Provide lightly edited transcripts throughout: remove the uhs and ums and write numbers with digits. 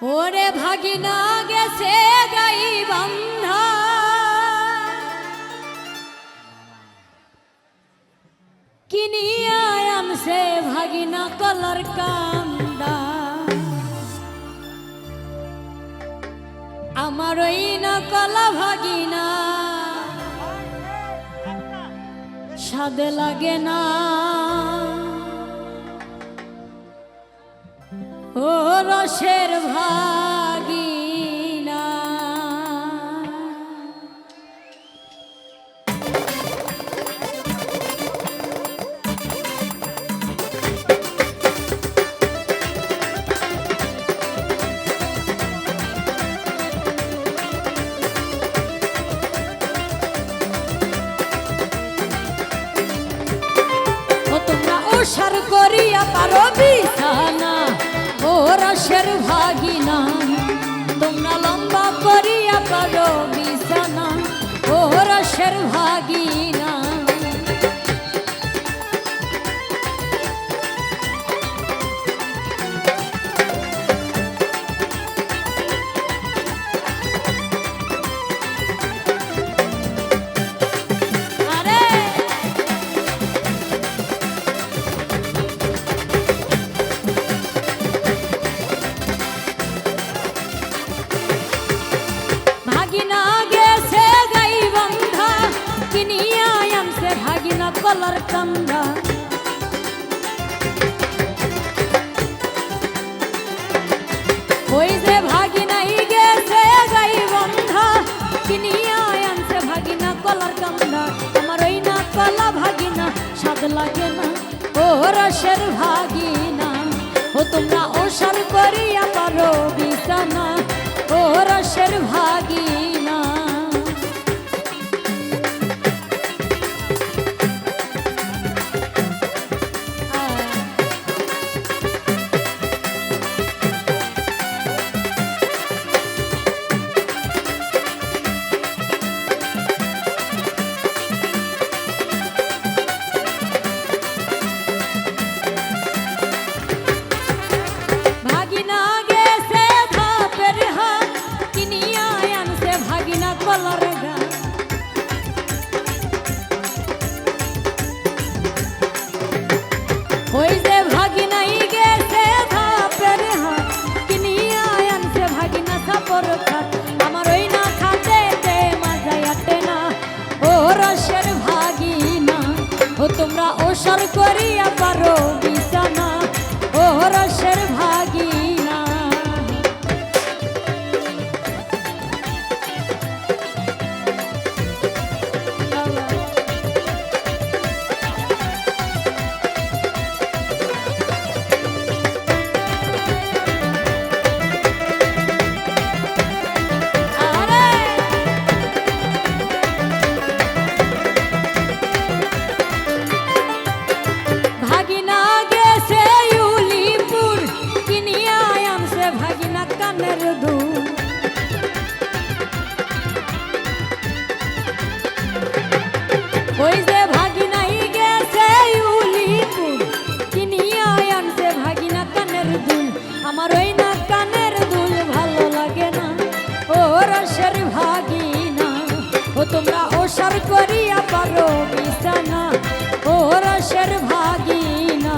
ওরে ভাগিনা গেছে গাই বান্ধা কিনিয়া আনছে ভাগিনা কলার কান্দা আমার ওই না কলা ভাগিনা স্বাদে লাগে না ও রসের ভাগিনা ও তোমরা ওসার করিয়া পারো বিছানা ও রসের ভাগিনা তোমরা লম্বা করিয়া পারো বিছানা ও রসের ভাগিনা কলার কান্দা ওই যে ভাগিনাই গেছে গাই বন্ধা কিনিয়া আনছে ভাগিনা কলার কান্দা আমার ওই না কলা ভাগিনা স্বাদ লাগে না ও রসের ভাগিনা ও তোমরা ওসার করিয়া পারো বিছানা ও রসের ভাগিনা ওই যে ভাগিনাই গেছে ধাপের হাত কিনিয়া আনছে ভাগিনা সাপর খাত আমার ওই না খাতে মাজায় আটে না ও রসের ভাগিনা ও তোমরা ওসার করিয়া পারো বিছানা ও রসের ভাগিনা ওই যে ভাগিনাই গেছে উলিপুর কিনিয়া আনছে ভাগিনা কানের দুল আমার ওই না কানের দুল ভালো লাগে না ও রসের ভাগিনা ও তোমরা ওসার করিয়া পারো বিছানা ও রসের ভাগিনা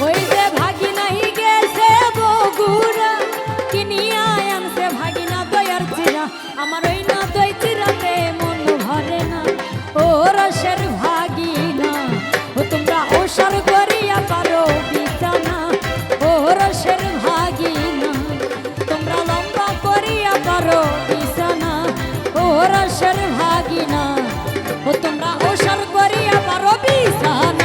ওই যে ভাগিনাই গেছে বগুড়া কিনিয়া আনছে ভাগিনা দয়ার চিরা আমার ওই না দই চিরাতে মন ভরে না ও রসের ভাগিনা ও তোমরা ওসার করিয়া পারো বিছানা ও রসের ভাগিনা তোমরা লম্বা করিয়া পারো বিছানা ও রসের ভাগিনা ও তোমরা ওসার করিয়া পারো বিছানা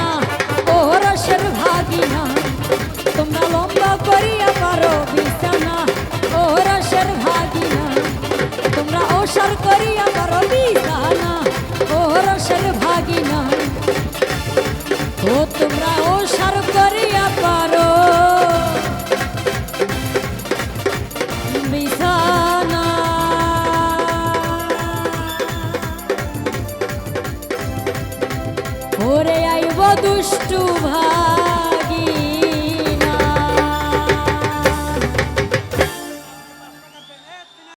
ও তোমরা ও সার করিয়া পারো বিছানা ওরে আইব দুষ্টু ভাই